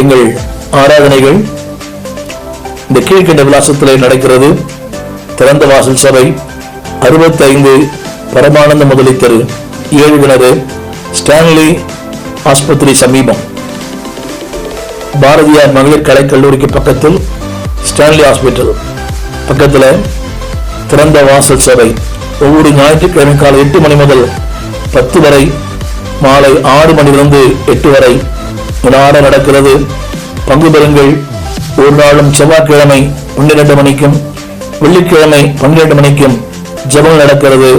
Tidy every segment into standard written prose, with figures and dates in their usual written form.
எங்கள் ஆராதனைகள் இந்த கீழ்கண்ட விலாசத்திலே நடக்கிறது. திறந்த வாசல் சபை, 65 பரமானந்த முதலி தெரு, 7 கிணறு, ஸ்டான்லி ஆஸ்பத்திரி சமீபம். பாரதியார் மகளிர் கலை கல்லூரிக்கு பக்கத்தில் ஸ்டான்லி ஹாஸ்பிட்டல் பக்கத்தில் திறந்த வாசல் சபை. ஒவ்வொரு ஞாயிற்றுக்கிழமை காலை 8 மணி முதல் 10 வரை, மாலை 6 மணிலிருந்து 8 வரை விழாட நடக்கிறது. பங்கு பெறுங்கள். ஒரு நாளும் செவ்வாய்க்கிழமை 12 மணிக்கும் வெள்ளிக்கிழமை 12 மணிக்கும் ஜெபம் நடக்கிறது.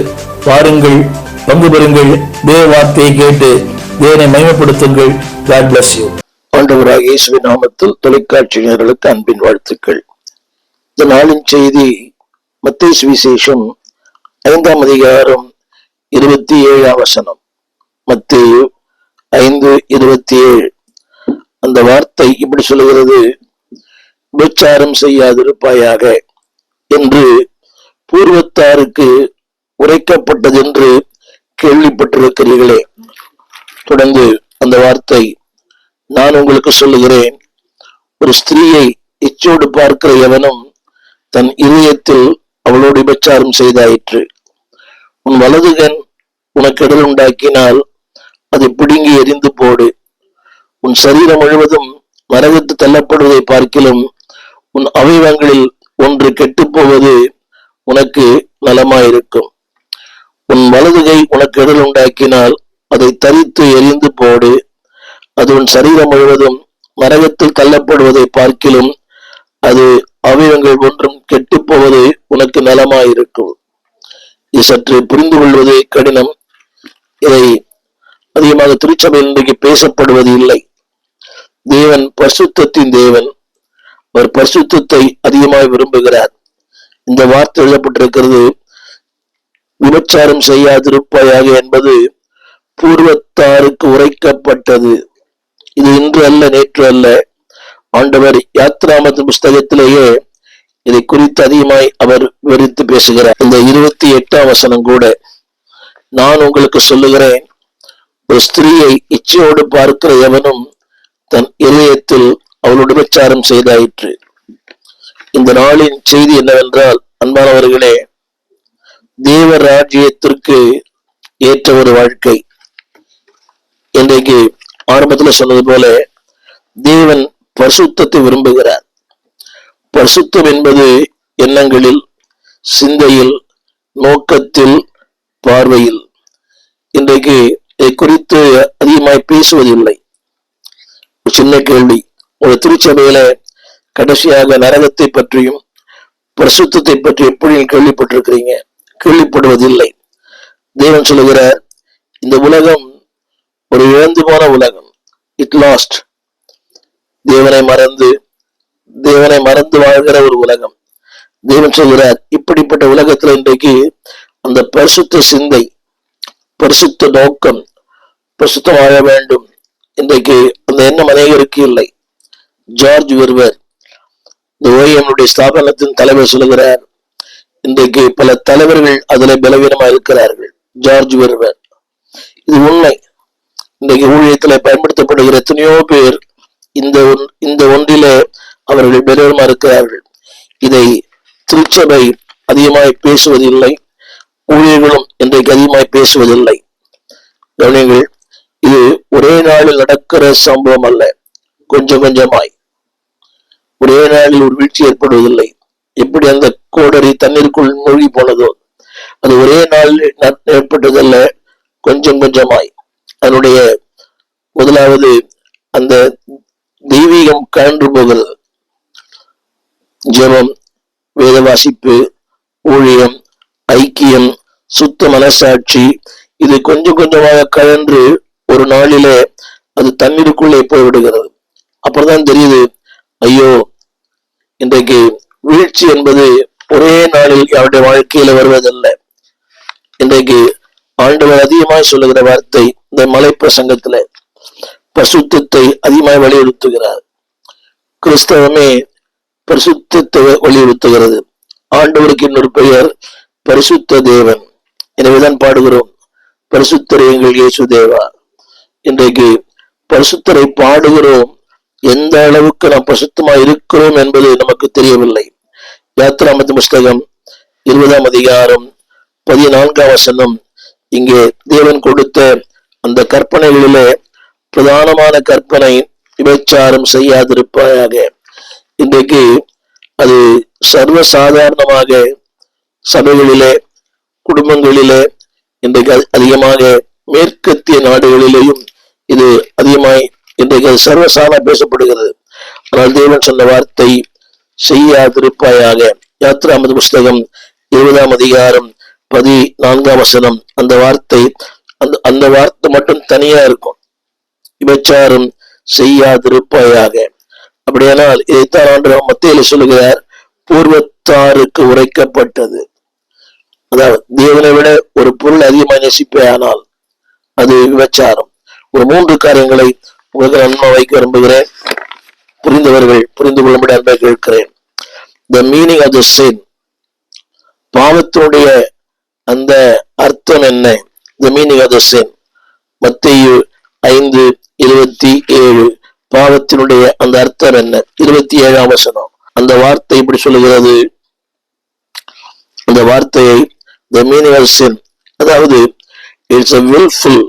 வாருங்கள், பங்கு பெறுங்கள், தேவ வார்த்தையை கேட்டு தேவனை மகிமைப்படுத்துங்கள். God bless you. ஆண்டவராகிய இயேசுவின் நாமத்தில் தொலைக்காட்சியினர்களுக்கு அன்பின் வாழ்த்துக்கள். இந்த நாளின் செய்தி மத்தேயு சுவிசேஷம் 5ஆம் அதிகாரம் 27ஆம் வசனம். மத்தேயு 5:27. அந்த வார்த்தை இப்படி சொல்லுகிறது: விபச்சாரம் செய்யாதிருப்பாயாக என்று பூர்வத்தாருக்கு உரைக்கப்பட்டது என்று கேள்விப்பட்டிருக்கிறீர்களே. தொடர்ந்து அந்த வார்த்தை, நான் உங்களுக்கு சொல்லுகிறேன், ஒரு ஸ்திரீயை இச்சோடு பார்க்கிற எவனும் தன் இதயத்தில் அவளோடு விபச்சாரம் செய்தாயிற்று. உன் வலதுகன் உனக்கு இடல் உண்டாக்கினால் அதை பிடுங்கி எரிந்து போடு. உன் சரீரம் முழுவதும் நரகத்து தள்ளப்படுவதை பார்க்கிலும் உன் அவயவங்களில் ஒன்று கெட்டு போவது உனக்கு நலமாயிருக்கும். உன் வலதுகை உனக்கு இடல் உண்டாக்கினால் அதை தரித்து எரிந்து போடு. அது உன் சரீரம் முழுவதும் நரகத்தில் தள்ளப்படுவதை பார்க்கிலும் அது அவயவங்கள் ஒன்றும் கெட்டு போவது உனக்கு நலமாயிருக்கும். இது சற்று புரிந்து கொள்வது கடினம். இதை அதிகமாக திருச்சபையில் இன்றைக்கு பேசப்படுவது இல்லை. தேவன் பரிசுத்தத்தின் தேவன். அவர் பரிசுத்தத்தை அதிகமாக விரும்புகிறார். இந்த வார்த்தை எழுதப்பட்டிருக்கிறது, விபச்சாரம் செய்யாதிருப்பாயாக என்பது பூர்வத்தாருக்கு உரைக்கப்பட்டது. இது இன்று அல்ல, நேற்று அல்ல. ஆண்டவர் யாத்ராமத்தின் புஸ்தகத்திலேயே இதை குறித்து அதிகமாய் அவர் விவரித்து பேசுகிறார். இந்த 28ஆம் வசனம் கூட, நான் உங்களுக்கு சொல்லுகிறேன், ஒரு ஸ்திரீயை இச்சையோடு பார்க்கிற எவனும் தன் இதயத்தில் அவளோடு விபச்சாரம் செய்தாயிற்று. இந்த நாளின் செய்தி என்னவென்றால், அன்பானவர்களே, தேவ ராஜ்யத்திற்கு ஏற்ற ஒரு வாழ்க்கை. இன்றைக்கு ஆரம்பத்தில் சொன்னது போல தேவன் பரிசுத்தத்தை விரும்புகிறார். பரிசுத்தம் என்பது எண்ணங்களில், சிந்தையில், நோக்கத்தில், பார்வையில். இன்றைக்கு இதை குறித்து அதிகமாய் பேசுவதில்லை. ஒரு சின்ன கேள்வி, ஒரு திருச்சபையில கடைசியாக நரகத்தை பற்றியும் பரிசுத்தத்தை பற்றி எப்படி கேள்விப்பட்டிருக்கிறீங்க? கேள்விப்படுவதில்லை. தேவன் சொல்லுகிறார், இந்த உலகம் ஒரு இழந்து போன உலகம். It last. தேவனை மறந்து வாழ்கிற ஒரு உலகம். தேவன் சொல்கிறார், இப்படிப்பட்ட உலகத்துல இன்றைக்கு அந்த பரிசுத்த சிந்தை, பரிசுத்த நோக்கம், பரிசுத்தம் வாழ வேண்டும், இன்றைக்கு அந்த எண்ணம் அநேகருக்கு இல்லை. ஜார்ஜ் வெர்வர், இந்த ஓஎம்னுடைய ஸ்தாபனத்தின் தலைவர் சொல்லுகிறார், இன்றைக்கு பல தலைவர்கள் அதில் பலவீனமா இருக்கிறார்கள். ஜார்ஜ் வெர்வர். இது உண்மை. இன்றைக்கு ஊழியத்தில் பயன்படுத்தப்படுகிற எத்தனையோ பேர் இந்த ஒன்றிலே அவர்கள் பலவீனமா இருக்கிறார்கள். இதை திருச்சபை அதிகமாய் பேசுவதில்லை. ஊழியர்களும் இன்றைக்கு அதிகமாய் பேசுவதில்லை. கவனிங்கள், இது ஒரே நாளில் நடக்கிற சம்பவம் அல்ல. கொஞ்சம் கொஞ்சமாய், ஒரே நாளில் ஒரு வீழ்ச்சி ஏற்படுவதில்லை. எப்படி அந்த கோடரி தண்ணீருக்குள் மூழ்கி போனதோ, அது ஒரே நாளில் ஏற்பட்டதல்ல, கொஞ்சம் கொஞ்சமாய். அதனுடைய முதலாவது அந்த தெய்வீகம் கழன்று போகிறது. ஜெபம், வேத வாசிப்பு, ஊழியம், ஐக்கியம், சுத்த மனசாட்சி, இது கொஞ்சம் கொஞ்சமாக கழன்று ஒரு நாளிலே அது தண்ணீருக்குள்ளே போய்விடுகிறது. அப்புறம்தான் தெரியுது, ஐயோ, இன்றைக்கு வீழ்ச்சி என்பது ஒரே நாளில் அவருடைய வாழ்க்கையில வருவதல்ல. இன்றைக்கு ஆண்டவர் அதிகமாய் சொல்லுகிற வார்த்தை, இந்த மலை பிரசங்கத்துல பரிசுத்தத்தை அதிகமாய் வலியுறுத்துகிறார். கிறிஸ்தவமே பரிசுத்தத்தை வலியுறுத்துகிறது. ஆண்டவருக்கு இன்னொரு பெயர் பரிசுத்த தேவன். எனவேதான் பாடுகிறோம், பரிசுத்தரே எங்கள் இயேசு தேவா. இன்றைக்கு பரிசுத்தரை பாடுகிறோம், எந்த அளவுக்கு நாம் பரிசுத்தமா இருக்கிறோம் என்பது நமக்கு தெரியவில்லை. யாத்திராமத்து புஸ்தகம் 20ஆம் அதிகாரம் 14ஆம் வசனம் இங்கே தேவன் கொடுத்த அந்த கற்பனைகளிலே பிரதானமான கற்பனை விபச்சாரம் செய்யாதிருப்பாயாக. இன்றைக்கு அது சர்வசாதாரணமாக சபைகளிலே, குடும்பங்களிலே, இன்றைக்கு அதிகமாக மேற்கத்திய நாடுகளிலேயும் இது அதிகமாய் இன்றைக்கு அது சர்வசாதாரண பேசப்படுகிறது. ஆனால் தேவன் சொன்ன வார்த்தை செய்யாதிருப்பாயாக. யாத்திராமத்து புஸ்தகம் 20ஆம் அதிகாரம் 14ஆம் வசனம் அந்த வார்த்தை அந்த வார்த்தை மட்டும் தனியா இருக்கும். விபச்சாரம் செய்யாதிருப்பாயாக. அப்படியானால் இதைத்தான் ஆண்டவர் மத்தேயுவிலே சொல்லுகிறார், பூர்வத்தாருக்கு உரைக்கப்பட்டது. அதாவது தேவனை விட ஒரு பொருள் அதிகமாக நேசிப்பேயானால் அது விபச்சாரம். ஒரு 3 காரியங்களை உங்களுக்கு நன்மை வைக்க விரும்புகிறேன். புரிந்தவர்கள் புரிந்து கொள்ளும்படி அன்பை கேட்கிறேன். The meaning of the sin, பாவத்தினுடைய அந்த அர்த்தம் என்ன? The meaning of the sin, மத்தேயு 5:27, பாவத்தினுடைய அந்த அர்த்தம் என்ன? 27ஆம் வசனம் அந்த வார்த்தை இப்படி சொல்லுகிறது. அந்த வார்த்தையை the meaning of sin, அதாவது இட்ஸ் a willful,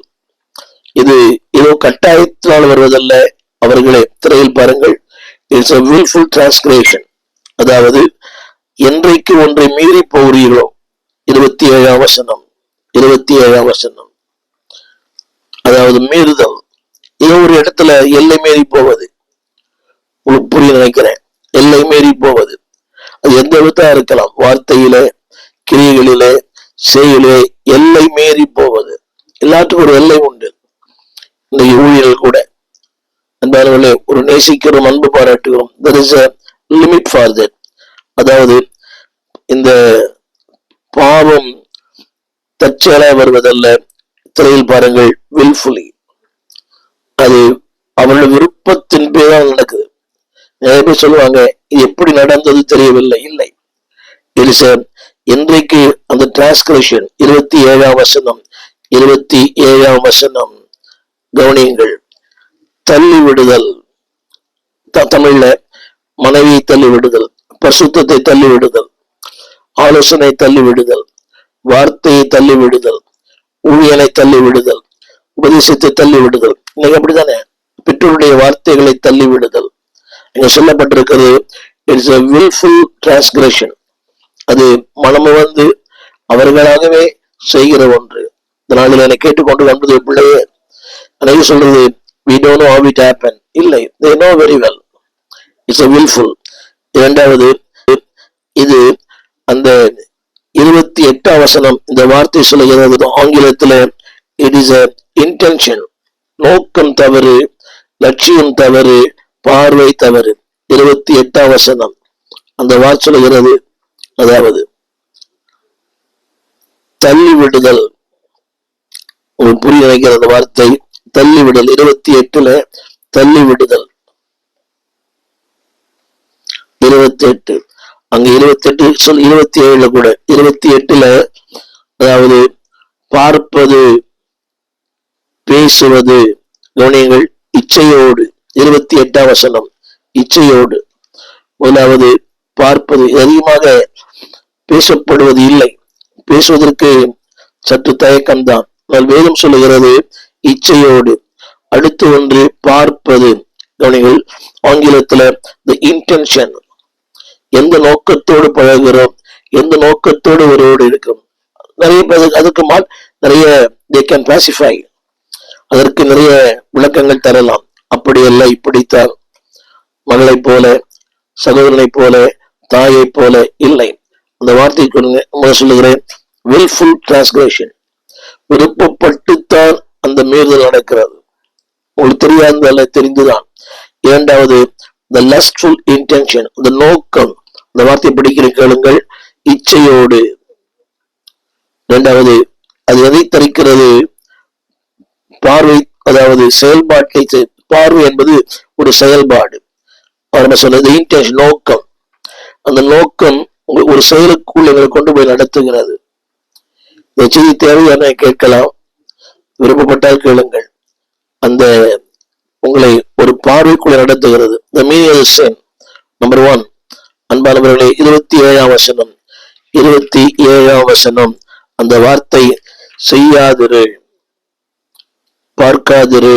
இது ஏதோ கட்டாயத்தினால் வருவதல்ல. அவர்களே திரையில் பாருங்கள், இட்ஸ் a willful transgression, அதாவது என்றைக்கு ஒன்றை மீறி போகிறீர்களோ. 27ஆம் வசனம் 27ஆம் வசனம் அதாவது மீறுதல், ஏதோ ஒரு இடத்துல எல்லை மீறி போவது. உங்களுக்கு புரிய நினைக்கிறேன். எல்லை மீறி போவது அது எந்த விதத்தா இருக்கலாம், வார்த்தையிலே, கிரியைகளிலே, செயலிலே எல்லை மீறி போவது. எல்லாத்துக்கும் ஒரு எல்லை உண்டு. இந்த ஊழியர்கள் கூட அன்பானவர்களே, ஒரு நேசிக்கிறோம், அன்பு பாராட்டுகிறோம். there is a limit for that. அதாவது இந்த பாவம் தற்செயலா வருவதல்ல. திரையில் பாருங்கள், willfully, அது அவருடைய விருப்பத்தின் பேர் நடக்குது. நிறைய பேர் சொல்லுவாங்க, இது எப்படி நடந்தது தெரியவில்லை. இல்லை, இன்றைக்கு அந்த டிரான்ஸ்கிரிப்ஷன் 27ஆம் வசனம் 27ஆம் வசனம் கவனியுங்கள். தள்ளி விடுதல், தமிழ்ல மனைவியை தள்ளி விடுதல், பரிசுத்தத்தை தள்ளி விடுதல், ஆலோசனை தள்ளி விடுதல், வார்த்தையை தள்ளி விடுதல், ஊழியனை தள்ளி விடுதல், உபதேசத்தை தள்ளி விடுதல். இன்னைக்கு அப்படித்தானே, பெற்றோருடைய வார்த்தைகளை தள்ளி விடுதல். இங்க சொல்லப்பட்டிருக்கிறது இட்ஸ் a willful transgression, அது மனமு வந்து அவர்களாகவே செய்கிற ஒன்று. இந்த நாளில் என்னை கேட்டுக்கொண்டு வந்தது பிள்ளையே, அன்னைக்கு சொல்றது we don't know how it happened. இல்லை, they know very well. It's a willful. இரண்டாவது, இது அந்த 28ஆம் வசனம் இந்த வார்த்தை சொல்லுகிறது ஆங்கிலத்தில், it is a intention, நோக்கம் தவறு, லட்சியம் தவறு, பார்வை தவறு. 28ஆம் வசனம் அந்த வார்த்தை சொல்லுகிறது, அதாவது தள்ளி விடுதல். உங்களுக்கு புரிய நினைக்கிற அந்த வார்த்தை தள்ளி விடுதல். 28ல தள்ளி விடுதல், 28 அங்க 28 சொல், 27ல கூட 28ல அதாவது பார்ப்பது, பேசுவது, கவனியங்கள், இச்சையோடு. 28ஆம் வசனம் இச்சையோடு. முதலாவது பார்ப்பது, அதிகமாக பேசப்படுவது இல்லை, பேசுவதற்கு சற்று தயக்கம்தான். வேதம் சொல்லுகிறது இச்சையோடு. அடுத்து ஒன்று பார்ப்பது, கவனிகள், ஆங்கிலத்துல the intention, எந்த நோக்கத்தோடு பழகுகிறோம், எந்த நோக்கத்தோடு ஒருவோடு இருக்கிறோம். நிறைய பேர் அதுக்கு நிறைய they can pacify, அதற்கு நிறைய விளக்கங்கள் தரலாம். அப்படி அல்ல, இப்படித்தான், மகளை போல, சகோதரனை போல, தாயை போல இல்லை. அந்த வார்த்தைக்கு சொல்லுகிறேன் willful transgression, விருப்பப்பட்டுத்தான் அந்த மீறுதல் நடக்கிறது. உங்களுக்கு தெரியாத தெரிந்துதான். இரண்டாவது the lustful intention, அந்த நோக்கம். அந்த வார்த்தை படிக்கிற கேளுங்கள், இச்சையோடு. இரண்டாவது அது எதை தரிக்கிறது? பார்வை, அதாவது செயல்பாட்டை. பார்வை என்பது ஒரு செயல்பாடு. அவர் சொன்னது இன்டென்ஷன், நோக்கம். அந்த நோக்கம் ஒரு செயலுக்குள் எங்களை கொண்டு போய் நடத்துகிறது. இந்த செய்தி தேவையான கேட்கலாம், விருப்பப்பட்டால் கேளுங்கள். அந்த உங்களை ஒரு பார்வைக்குள்ள நடத்துகிறது. The meaning of the sin. Number 1, அன்பானவர்களே, 27ஆம் வசனம், அந்த வார்த்தை செய்யாதிரு, பார்க்காதிரு,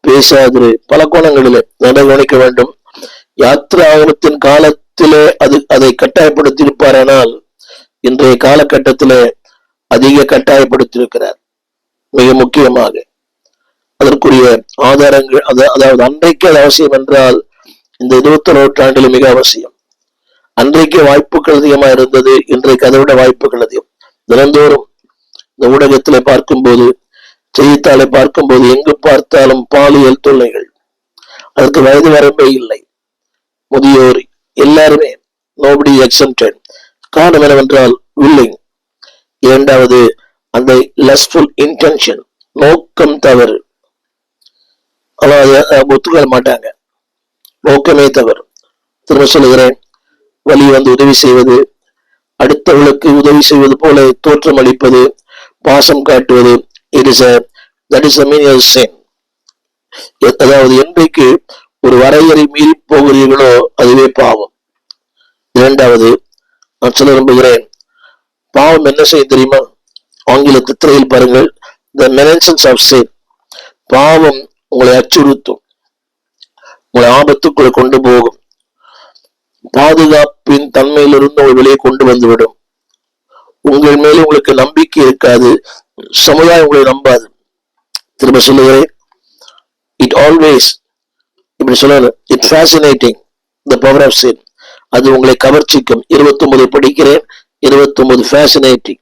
பேசாதிரு, பல கோணங்களிலே கவனிக்க வேண்டும். யாத்திராகமத்தின் காலத்திலே அதை கட்டாயப்படுத்தியிருப்பாரானால் இன்றைய காலகட்டத்திலே அதிக கட்டாயப்படுத்தியிருக்கிறார். மிக முக்கியமாக அதற்குரிய ஆதாரங்கள், அதாவது அன்றைக்கு அது அவசியம் என்றால் இந்த 21 நூற்றாண்டில் மிக அவசியம். அன்றைக்கு வாய்ப்புகள் அதிகமாக இருந்தது, இன்றைக்கு அதை விட வாய்ப்புகள் அதிகம். தினந்தோறும் இந்த ஊடகத்திலே பார்க்கும்போது, செய்தித்தாளை பார்க்கும்போது எங்கு பார்த்தாலும் பாலியல் தொல்லைகள். அதற்கு வயது வரம்பே இல்லை, முதியோர் எல்லாருமே, நோபடி எக்ஸம்டட். காரணம் என்னவென்றால் willing. இரண்டாவது, அந்த லஸ்ட்ஃபுல் இன்டென்ஷன், நோக்கம் தவறு. ஆனால் ஒத்துக்கொள்ள மாட்டாங்க, நோக்கமே தவறு. திரும்ப சொல்லுகிறேன், வழி வந்து உதவி செய்வது, அடுத்தவர்களுக்கு உதவி செய்வது போல தோற்றம் அளிப்பது, பாசம் காட்டுவது, that is the meaning of sin. அதாவது என்றைக்கு ஒரு வரையறை மீறி போகிறீர்களோ அதுவே பாவம். இரண்டாவது, நான் சொல்ல விரும்புகிறேன், பாவம் என்ன செய்ய தெரியுமா? ஆங்கில திரையில் பாருங்கள், the menaces of sin. பாவம் உங்களை அச்சுறுத்தும், உங்களை ஆபத்துக்குள்ள கொண்டு போகும், பாதுகாப்பின் தன்மையிலிருந்து உங்களை வெளியே கொண்டு வந்துவிடும். உங்கள் மேலே உங்களுக்கு நம்பிக்கை இருக்காது, சமுதாயம் உங்களை நம்பாது. திரும்ப சொல்லுகிறேன், it always, இப்படி சொல்ல, it fascinating, the power of sin. அது உங்களை கவர்ச்சிக்கும். 29 படிக்கிறேன், 29 fascinating.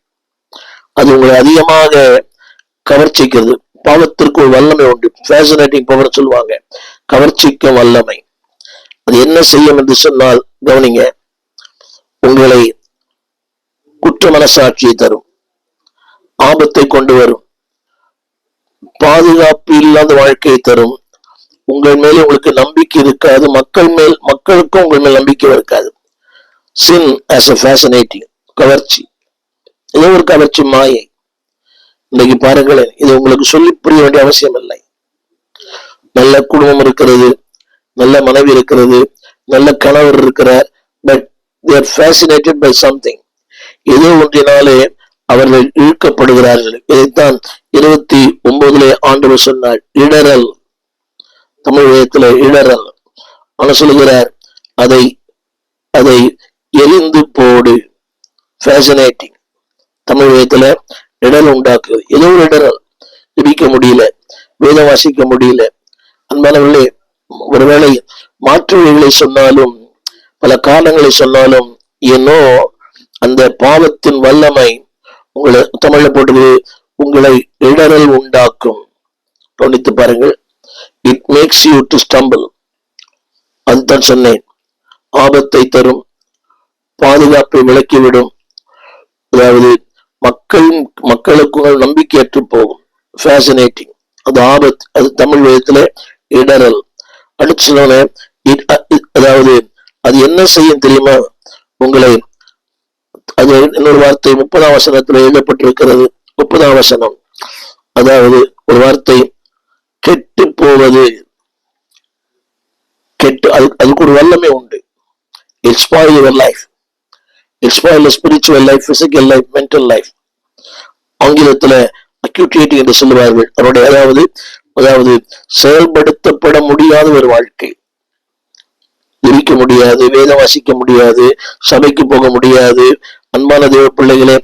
அது உங்களை அதிகமாக கவர்ச்சிக்கிறது. பாவத்திற்கு ஒரு வல்லமை உண்டு, ஃபேசினேட்டிங் பவர் சொல்லுவாங்க, கவர்ச்சிக்கும் வல்லமை. அது என்ன செய்யும் என்று சொன்னால், கவனிங்க, உங்களை குற்ற மனசாட்சியை தரும், ஆபத்தை கொண்டு வரும், பாதுகாப்பு இல்லாத வாழ்க்கையை தரும். உங்கள் மேலே உங்களுக்கு நம்பிக்கை இருக்காது, மக்களுக்கும் உங்கள் மேல் நம்பிக்கை இருக்காது. சின் as a fascinating, கவர்ச்சி, ஏதோ ஒரு கவர்ச்சி, மாயை. இன்னைக்கு பாருங்களேன், இது உங்களுக்கு சொல்லி புரிய வேண்டிய அவசியம் இல்லை. நல்ல குடும்பம் இருக்கிறது, நல்ல மனைவி இருக்கிறது, நல்ல கணவர் இருக்கிறார், but they are fascinated by something. ஏதோ ஒன்றினாலே அவர்கள் இழுக்கப்படுகிறார்கள். இதைத்தான் 29 ஆண்டவர் சொன்னார், இடரல். தமிழ் வேதத்தில் இடரல். அவன் சொல்லுகிறார், அதை எரிந்து போடு. ஃபேசினேட்டிங். தமிழ் வேதத்துல இடரல் உண்டாக்குது. ஏதோ ஒரு இடரல், ஜெபிக்க முடியல, வேதம் வாசிக்க முடியல. அன்பானவர்களே, ஒருவேளை மாற்று வழிகளை சொன்னாலும், பல காரணங்களை சொன்னாலும், ஏனோ அந்த பாவத்தின் வல்லமை உங்களை, தமிழ்ல போட்டு, உங்களை இடரல் உண்டாக்கும். கவனித்து பாருங்கள், it makes you to stumble. அதுதான் சொன்னேன், ஆபத்தை தரும், பாதுகாப்பை விலக்கிவிடும். அதாவது மக்களுக்கு நம்பிக்கையற்று போகும். ஃபேசினேட்டிங், அது ஆபத்து. அது தமிழ் வேதத்துல இடரல். அடுத்து சொன்ன, அதாவது அது என்ன செய்யும் தெரியுமா? உங்களை, அது இன்னொரு வார்த்தை 30ஆம் வசனத்துல எழுதப்பட்டிருக்கிறது. 30ஆம் வசனம், அதாவது ஒரு வார்த்தை, கெட்டு போவது. அதுக்கு ஒரு வல்லமை உண்டு. It spoil your life. It spoil your spiritual life, physical life, mental life. ஆங்கிலத்துல அக்யூட்டேட்டிங் என்று சொல்லுவார்கள். அவருடைய அதாவது செயல்படுத்தப்பட முடியாத ஒரு வாழ்க்கை. இருக்க முடியாது, வேதம் வாசிக்க முடியாது, சபைக்கு போக முடியாது. அன்பான தேவ பிள்ளைகளே,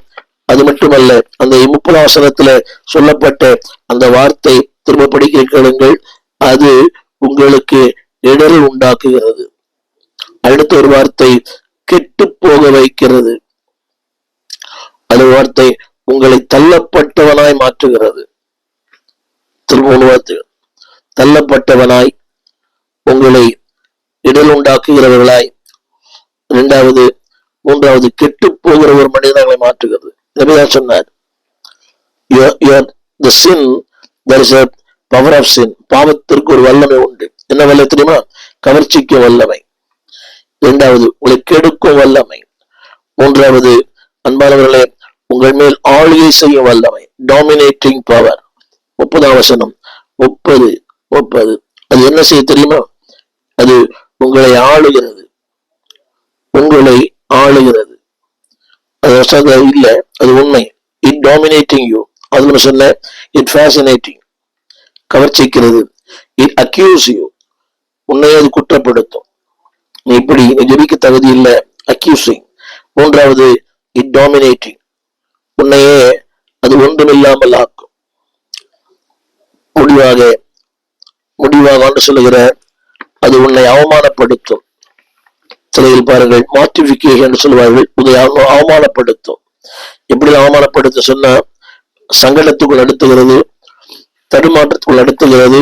அது மட்டுமல்ல, அந்த 30ஆம் வசனத்துல சொல்லப்பட்ட அந்த வார்த்தை திரும்ப படிக்க கேளுங்கள். அது உங்களுக்கு இடரல் உண்டாக்குகிறது. அடுத்த ஒரு வார்த்தை, கெட்டு போக வைக்கிறது. அது வார்த்தை, உங்களை தள்ளப்பட்டவனாய் மாற்றுகிறது. திரும்ப வார்த்தை, தள்ளப்பட்டவனாய், உங்களை இடல் உண்டாக்குகிறவர்களாய். மூன்றாவது கெட்டு போகிற ஒரு மனிதர்களை மாற்றுகிறது. நபிதான் சொன்னார், the sin, there is a power of sin. பாவத்திற்கு ஒரு வல்லமை உண்டு. என்ன வல்லமை தெரியுமா? கவர்ச்சிக்கு வல்லமை. இரண்டாவது, உங்களை கெடுக்கும் வல்லமை. மூன்றாவது, அன்பானவர்களே, உங்கள் மேல் ஆளுகை செய்யும் வல்லமை, டாமினேட்டிங் பவர். 30ஆம் வசனம், 30 அது என்ன செய்ய தெரியுமா? அது உங்களை ஆளுகிறது, உங்களை ஆளுகிறது. அது இல்ல, அது உண்மை. It dominating you. அதுல சொன்ன இட் ஃபேசினேட்டிங், கவர்ச்சிக்கிறது. இட் அக்யூஸ் யூ, உன்னை அது குற்றப்படுத்தும். நீ இப்படி, நீ ஜெபிக்க தகுதி இல்லை, அக்யூசிங். மூன்றாவது இட் டாமினேட்டிங், உன்னையே அது ஒன்றுமில்லாமல் ஆக்கும். முடிவாக சொல்லுகிற, அது உன்னை அவமானப்படுத்தும். சிலையில் பாருங்கள், மார்டிபிகேஷன் சொல்லுவார்கள், உதை அவமானப்படுத்தும். எப்படி அவமானப்படுத்த சொன்னா, சங்கடத்துக்குள் நடத்துகிறது, தடுமாற்றத்துக்குள் நடத்துகிறது,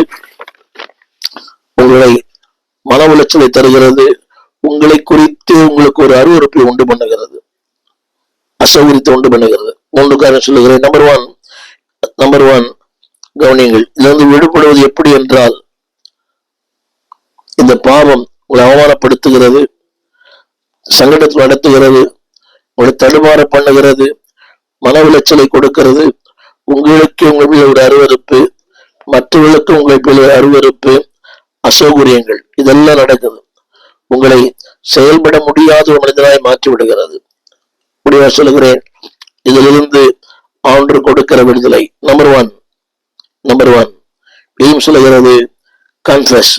உங்களை மன உளைச்சலை தருகிறது, உங்களை குறித்து உங்களுக்கு ஒரு அருவருப்பை உண்டு பண்ணுகிறது, அசௌகரியத்தை உண்டு பண்ணுகிறது. 3 காரணம் சொல்லுகிறேன். நம்பர் ஒன் கவனியங்கள். இதிலிருந்து விடுபடுவது எப்படி என்றால், இந்த பாவம் உங்களை அவமானப்படுத்துகிறது, சங்கடத்தில் நடத்துகிறது, உங்களை தடுமாற பண்ணுகிறது, மன உளைச்சலை கொடுக்கிறது. உங்களுக்கு உங்கள் ஒரு அருவருப்பு, மற்றவர்களுக்கு உங்கள் ஒரு அருவருப்பு, அசௌகரியங்கள், இதெல்லாம் நடக்குது. உங்களை செயல்பட முடியாத ஒரு மனிதனாய் மாற்றி விடுகிறது. முடிவாக சொல்லுகிறேன், இதிலிருந்து ஆண்டு கொடுக்கிற விடுதலை. நம்பர் ஒன் இதையும் சொல்லுகிறது, கன்ஃபஸ்.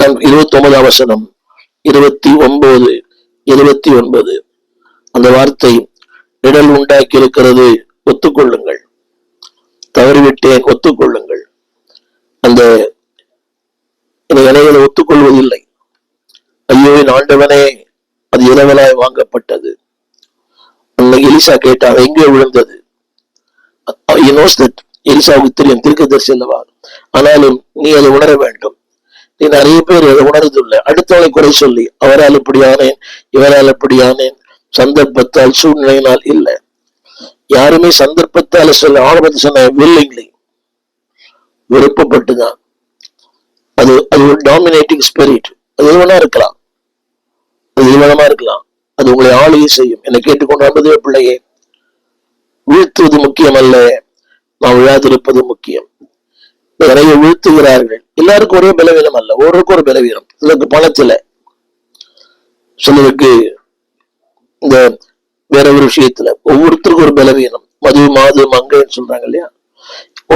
29 வசனம், 29 அந்த வார்த்தை இடல் உண்டாக்கி இருக்கிறது. ஒத்துக்கொள்ளுங்கள், தவறிவிட்டேன், ஒத்துக்கொள்ளுங்கள். அந்த இணைகளை ஒத்துக்கொள்வதில்லை. ஐயோ என் ஆண்டவனே, அது இரவலாய் வாங்கப்பட்டது. எலிசா கேட்டார், எங்கே விழுந்தது? எலிசாவுக்கு தெரியும், தீர்க்கதரிசி அல்லவா. ஆனாலும் நீ அதை உணர வேண்டும். நீ நிறைய பேர் அதை உணர்றதில்லை. அடுத்தவனை குறை சொல்லி, அவரால் இப்படியானேன், இவரால் இப்படியானேன், சந்தர்ப்பத்தால், சூழ்நிலையினால் இல்லை. யாருமே சந்தர்ப்பத்தால் சொல்ல, ஆரம்பத்தை சொன்ன வில்லிங்லி, விருப்பப்பட்டுதான். அது ஒரு டாமினேட்டிங் ஸ்பிரிட். அது எதுவனா இருக்கலாம், அது இவ்வளமா இருக்கலாம். அது உங்களை ஆளுகை செய்யும். என்னை கேட்டுக்கொண்டு வந்ததே பிள்ளையே, வீழ்த்துவது முக்கியம் அல்ல, நாம் விழாதிருப்பது முக்கியம். நிறைய வீழ்த்துகிறார்கள். எல்லாருக்கும் ஒரே பலவீனம் அல்ல, ஒருவருக்கு ஒரு பலவீனம். சிலருக்கு பணத்துல, சிலருக்கு இந்த வேற ஒரு விஷயத்துல, ஒவ்வொருத்தருக்கும் ஒரு பலவீனம். மது மங்கைன்னு சொல்றாங்க இல்லையா,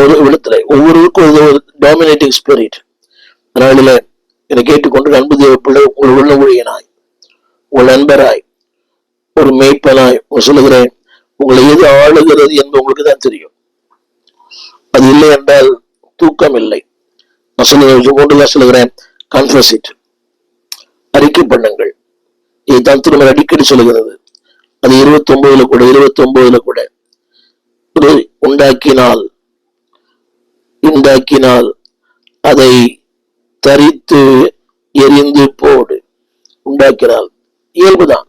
ஒரு இடத்துல ஒவ்வொருவருக்கும் ஒரு டாமினேட்டிங் ஸ்பிரிட். அதனால என்னை கேட்டுக்கொண்டு அன்பு தேவ பிள்ளை, உங்கள் உள்ள ஊழியனாய், உங்கள் நண்பராய், ஒரு மேய்ப்பனாய் சொல்லுகிறேன், உங்களை எது ஆளுகிறது என்று உங்களுக்கு தான் தெரியும். அது இல்லை என்றால் தூக்கம் இல்லை. நான் சொல்லுகிறேன், கன்ஃபஸ் இட், அறிக்கை பண்ணுங்கள். இதுதான் திரும்ப அடிக்கடி சொல்லுகிறது. அது 29 கூட உண்டாக்கினால் அதை தரித்து எரிந்து போடு. உண்டாக்கினால் இயல்புதான்.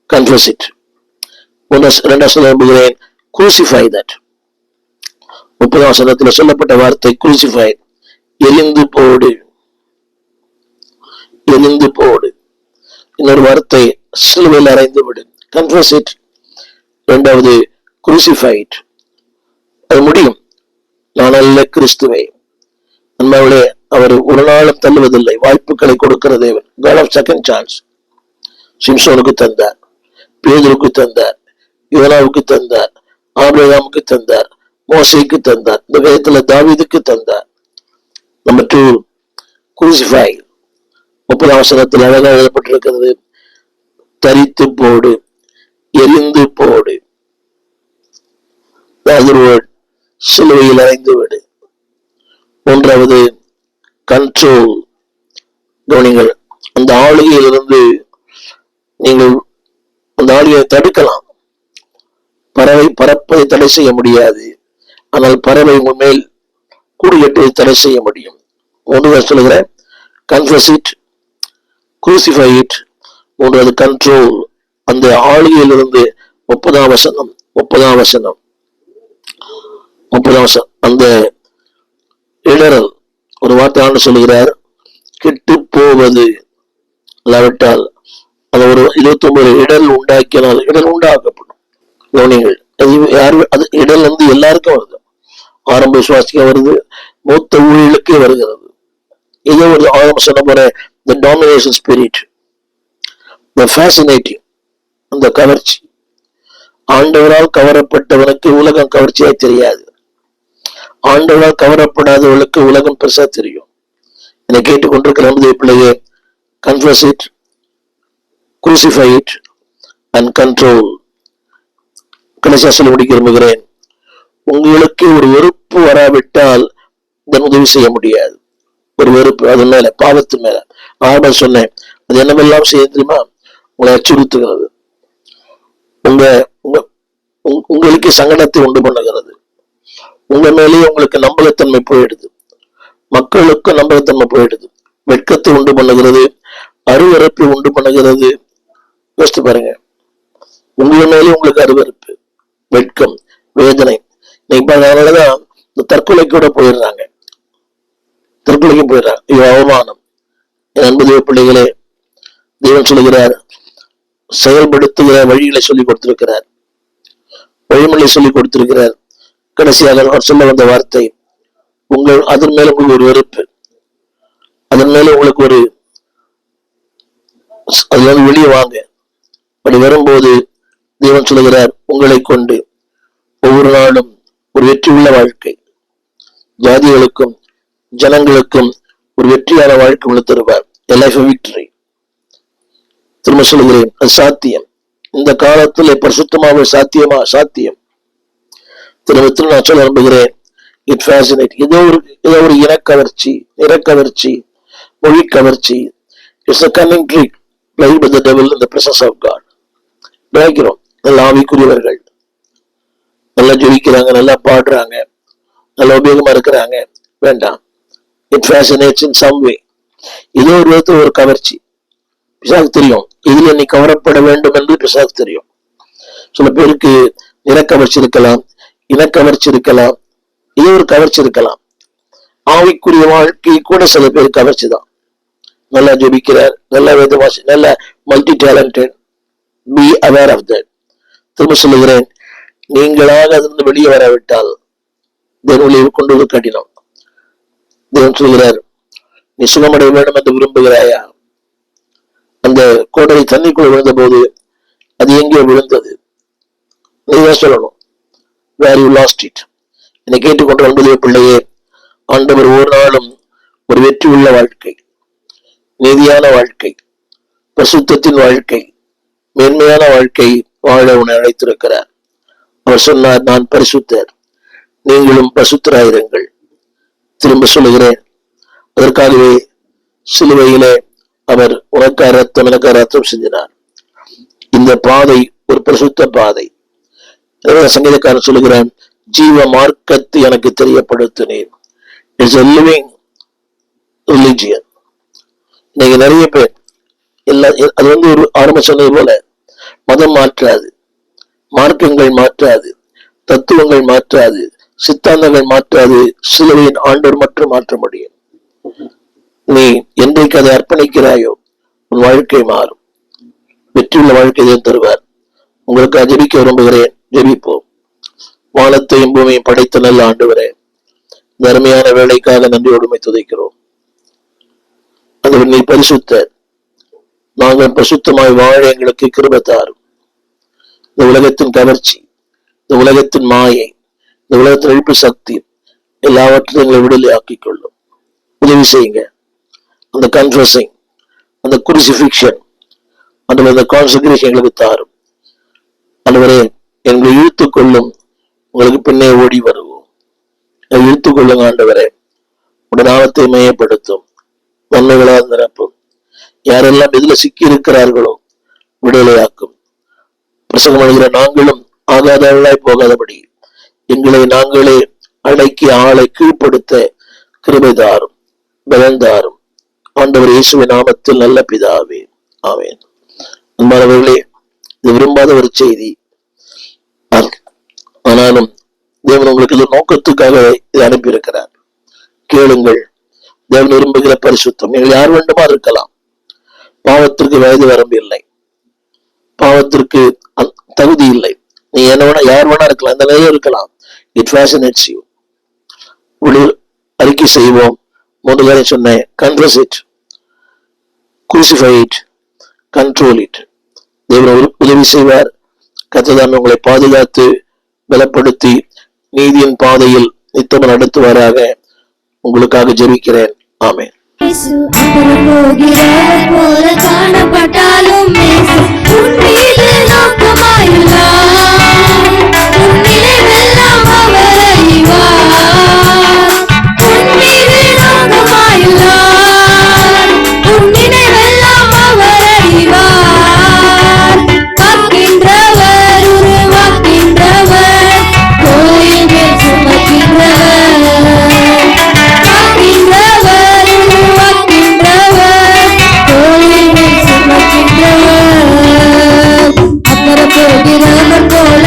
Confuse it. 2 சொல்லுகிறேன், குரூசிஃபை தட். 30 வசனத்தில் சொல்லப்பட்ட வார்த்தை குரூசிஃபை, எரிந்து போடு, எரிந்து போடு. இன்னொரு வார்த்தை சிலுவையில் அறைந்து விடு. Confuse it. 2வது குரூசிஃபை இட். அது முடியும். நான் அல்ல, கிறிஸ்துவை. அன்பாவளே, அவர் ஒரு நாளும் தள்ளுவதில்லை. வாய்ப்புகளை கொடுக்கிற தேவன். God of second chance. சிம்சோனுக்கு தந்தார், பேதுருக்கு தந்தார், யோனாவுக்கு தந்தார், ஆபிரகாமுக்கு தந்தார், மோசேக்கு தந்தார், இந்த வேதத்துல தாவீதுக்கு தந்தார். Number 2 crucify. 30 வசனத்தில் அழகாக எழுதப்பட்டிருக்கிறது, தரித்து போடு, எரிந்து போடு. சிலுவையில் அறைந்து விடு. 3வது கண்ட்ரோல். கவனிங்கள், அந்த ஆளுகையிலிருந்து நீங்கள் அந்த ஆளுகையை தடுக்கலாம். பறவை பறப்பதை தடை செய்ய முடியாது, ஆனால் பறவை உங்கள் மேல் கூடு கட்டுவதை தடை செய்ய முடியும். 3 சொல்லுகிற கன்ஃபஸ் இட், குரூசிஃபை இட். 3வது கண்ட்ரோல். அந்த ஆளுகையிலிருந்து 30 வசனம் அந்த இடரல். ஒரு வார்த்தை சொல்லுகிறார், கெட்டு போவது. இல்லாவிட்டால் அது ஒரு 29 இடல் உண்டாக்கினால், இடல் உண்டாக்கப்படும். கவனிங்கள், அது இடல் எல்லாருக்கும் வருது. ஆரம்ப விசுவாசிக்க வருது, மூத்த ஊழியர்களுக்கே வருகிறது. ஏதோ ஒரு ஆழம் சொன்ன போற the domination spirit, the fascinating, அந்த கவர்ச்சி. ஆண்டவரால் கவரப்பட்டவனுக்கு உலகம் கவர்ச்சியா தெரியாது. ஆண்டவரால் கவரப்படாதவர்களுக்கு உலகம் பெருசா தெரியும். என்னை கேட்டுக்கொண்டிருக்கிற நம்முடைய பிள்ளையே, confess it, crucify it and control. கடைசியா சொல்லி முடிக்க விரும்புகிறேன், உங்களுக்கு ஒரு வெறுப்பு வராவிட்டால் இதன் உதவி செய்ய முடியாது. ஒரு வெறுப்பு அது மேல, பாவத்து மேல. ஆரம்பம் சொன்னேன், அது என்னவெல்லாம் செய்ய தெரியுமா? உங்களை அச்சுறுத்துகிறது, உங்களுக்கு சங்கடத்தை உண்டு பண்ணுகிறது, உங்க மேலேயே உங்களுக்கு நம்பகத்தன்மை போயிடுது, மக்களுக்கு நம்பகத்தன்மை போயிடுது, வெட்கத்தை உண்டு பண்ணுகிறது, அருவருப்பை உண்டு பண்ணுகிறது. யோசித்து பாருங்க, உங்க மேலேயே உங்களுக்கு அருவருப்பு, வெட்கம், வேதனை. அதனாலதான் இந்த தற்கொலைக்கு கூட போயிடுறாங்க, தற்கொலைக்கு போயிடுறாங்க. இது அவமானம். என் அன்பு தேவ பிள்ளைகளே, தேவன் சொல்லுகிறார், செயல்படுத்துகிற வழிகளை சொல்லிக் கொடுத்திருக்கிறார், வழிமுறை சொல்லிக் கொடுத்திருக்கிறார். கடைசியாக அவர் சொல்ல வந்த வார்த்தை, அதன் மேல உங்களுக்கு ஒரு வெறுப்பு, அதன் மேல உங்களுக்கு ஒரு, அதுல இருந்து வெளியே வாங்க. அப்படி வரும்போது தேவன் சொல்லுகிறார், உங்களை கொண்டு ஒவ்வொரு நாளும் ஒரு வெற்றி உள்ள வாழ்க்கை, ஜாதிகளுக்கும் ஜனங்களுக்கும் ஒரு வெற்றியான வாழ்க்கை உள்ள தருவார். A life of victory. திரும்ப சொல்லுகிறேன், அது சாத்தியம். இந்த காலத்தில் பரிசுத்தமாக சாத்தியம். திரும்ப நான் சொல்ல விரும்புகிறேன், இட் ஃபேசினேட். ஏதோ ஒரு இனக்கவர்ச்சி, நிறக்கவர்ச்சி, மொழி கவர்ச்சி. It's a cunning trick played by the devil in the presence of God. நினைக்கிறோம், நல்ல ஆவிக்குரியவர்கள், நல்லா ஜெயிக்கிறாங்க, நல்லா பாடுறாங்க, நல்ல உபயோகமா இருக்கிறாங்க. வேண்டாம். It fascinates in some way. ஏதோ ஒரு விதத்தில் ஒரு கவர்ச்சி. பிசாசுக்கு தெரியும், இதுல நீ கவரப்பட வேண்டும் என்று பிசாசுக்கு தெரியும். சில பேருக்கு நிறக்கவர்ச்சி இருக்கலாம், இனக்கவர்ச்சி இருக்கலாம், ஏதோ ஒரு கவர்ச்சி இருக்கலாம். ஆவிக்குரிய வாழ்க்கை கூட சில பேர் கவர்ச்சி தான். நல்லா ஜெபிக்கிறார், நல்ல வேதவாசி, நல்ல multi talented. Be aware of that. திரும்ப சொல்லுகிறேன், நீங்களாக அதிலிருந்து வெளியே வராவிட்டால் தேவனை கொண்டு கடினம். தேவன் சொல்கிறார், நீ சுகமடைய வேண்டும் என்று விரும்புகிறாயா? அந்த கோடை தண்ணிக்குள்ள விழுந்த போது அது எங்கேயோ விழுந்தது, நீதான் சொல்லணும். Where you lost it. என்னை கேட்டுக்கொண்டு அன்புடைய பிள்ளையே, ஆண்டவர் ஒரு நாளும் ஒரு வெற்றி உள்ள வாழ்க்கை, நீதியான வாழ்க்கை, பரிசுத்தத்தின் வாழ்க்கை, மேன்மையான வாழ்க்கை வாழ உன்னை அழைத்திருக்கிறார். அவர் சொன்னார், நான் பரிசுத்தர், நீங்களும் பரிசுத்தராயிருங்கள். திரும்ப சொல்லுகிறேன், அதற்காகவே சிலுவையிலே அவர் உனக்காக ரத்தம், எனக்காக ரத்தம் செஞ்சினார். இந்த பாதை ஒரு பரிசுத்த பாதை. சங்கீதக்காரன் சொல்லுகிறான், ஜீவ மார்க்கத்தை எனக்கு தெரியப்படுத்தினேன். It's a living religion. இன்னைக்கு நிறைய பேர் அது ஒரு ஆரம்ப சொன்னது போல, மதம் மாற்றாது, மார்க்கங்கள் மாற்றாது, தத்துவங்கள் மாற்றாது, சித்தாந்தங்கள் மாற்றாது, சிலுவையின் ஆண்டவர் மட்டும் மாற்ற முடியும். நீ என்றைக்கு அதை அர்ப்பணிக்கிறாயோ உன் வாழ்க்கை மாறும். வெற்றியுள்ள வாழ்க்கையை தருவார். உங்களுக்கு ஜெபிக்க விரும்புகிறேன், ஜெபிப்போம். வானத்தையும் பூமியையும் படைத்த நல்ல ஆண்டவரே, இந்த அருமையான வேலைக்காக நன்றியோடுமை துதைக்கிறோம். ஆண்டவர், நீ பரிசுத்தர், நாங்கள் பரிசுத்தமாய் வாழ எங்களுக்கு கிருபை தாரும். இந்த உலகத்தின் கவர்ச்சி, இந்த உலகத்தின் மாயை, இந்த உலகத்தின் எழுப்பு சக்தி எல்லாவற்றையும் எங்களை விடுதலை ஆக்கிக் கொள்ளும். உதவி செய்யுங்க. அந்த கன்ஃபஸிங், அந்த குருசிஃபிக்ஷன், அந்த கான்செக்ரேஷன் எங்களுக்கு தாரும். ஆண்டவரே, எங்களை இழுத்துக் கொள்ளும், உங்களுக்கு பின்னே ஓடி வருவோம். இழுத்துக் கொள்ளுங்க ஆண்டவரே. உடைய நாமத்தை மையப்படுத்தும், நன்மைகளால் நிரப்பும். யாரெல்லாம் எதுல சிக்கி இருக்கிறார்களோ விடுதலையாக்கும். பிரசங்கம் அழுகிற நாங்களும் ஆகாதவர்களாய் போகாதபடி எங்களை நாங்களே அடக்கி ஆளை கீழ்ப்படுத்த கிருபை தாரும், பலன் தாரும். ஆண்டவர் இயேசுவின் நாமத்தில் நல்ல பிதாவே, ஆமென். அன்பானவர்களே, இது விரும்பாத ஒரு செய்தி, ஆனாலும் தேவன் உங்களுக்கு இது நோக்கத்துக்காக இதை அனுப்பியிருக்கிறார். கேளுங்கள். தேவன் விரும்புகிற பரிசுத்தம். நீங்கள் யார் வேண்டுமா இருக்கலாம். பாவத்திற்கு வயது வரம்பு இல்லை, பாவத்திற்கு தகுதி இல்லை. நீ என்ன வேணா, யார் வேணா இருக்கலாம், இந்த நிலையில இருக்கலாம். It fascinates you. அறிக்கை செய்வோம். 3 காரியம் சொன்னேன். Confess it, crucify it, control it. தேவன் உதவி செய்வார். கர்த்தர் உங்களை பாதுகாத்து பலப்படுத்தி நீதியின் பாதையில் நித்தம் நடத்துவாராக. உங்களுக்காக ஜெபிக்கிறேன். ஆமென். காணப்பட்டாலும் போகிறவர் போல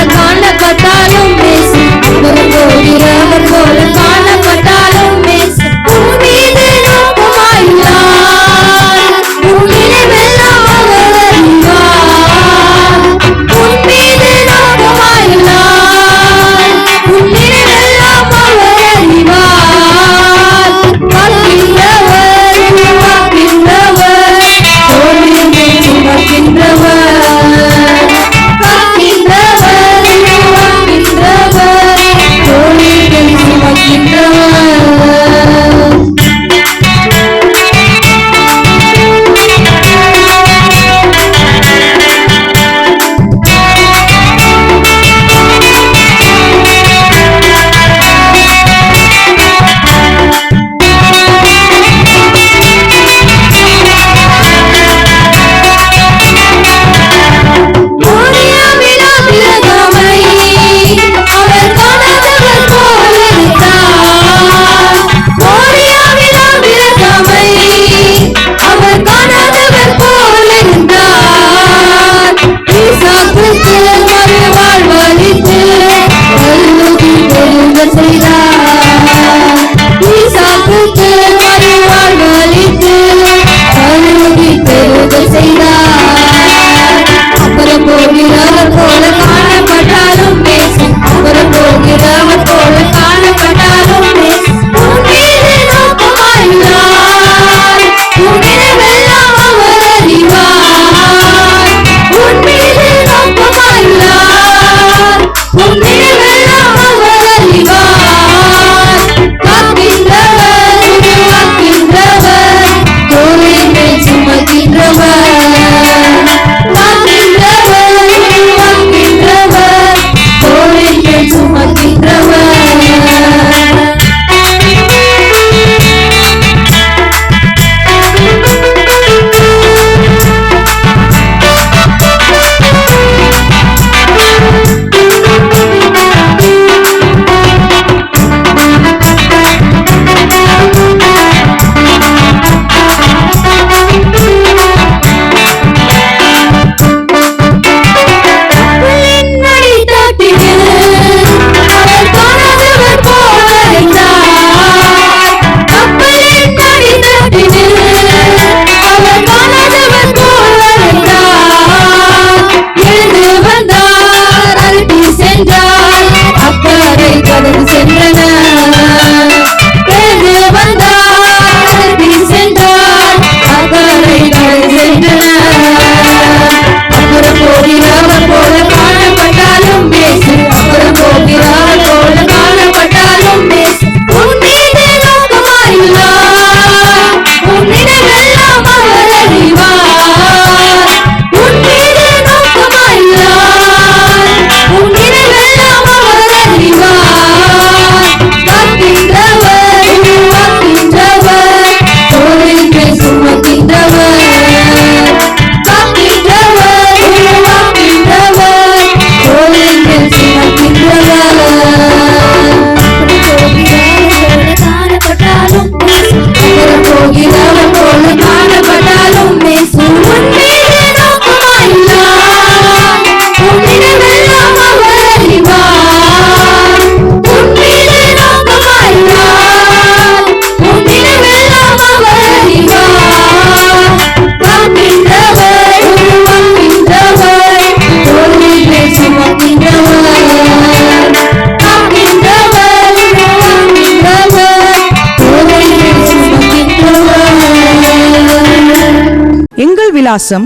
விலாசம்: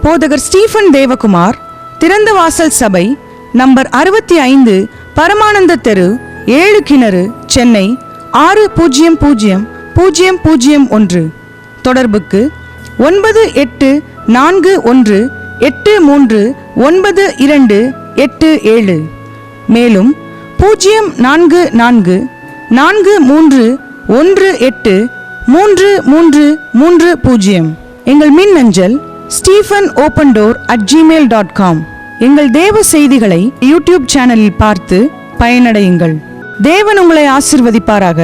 போதகர் ஸ்டீஃபன் தேவகுமார், திறந்த வாசல் சபை, நம்பர் 65, பரமானந்த தெரு, 7 கிணறு, சென்னை 600001. தொடர்புக்கு 9841839287. மேலும் 0444183330. எங்கள் மின்னஞ்சல் stephenopendor@gmail.com. எங்கள் தேவ செய்திகளை யூடியூப் சேனலில் பார்த்து பயனடையுங்கள். தேவன் உங்களை ஆசீர்வதிப்பாராக.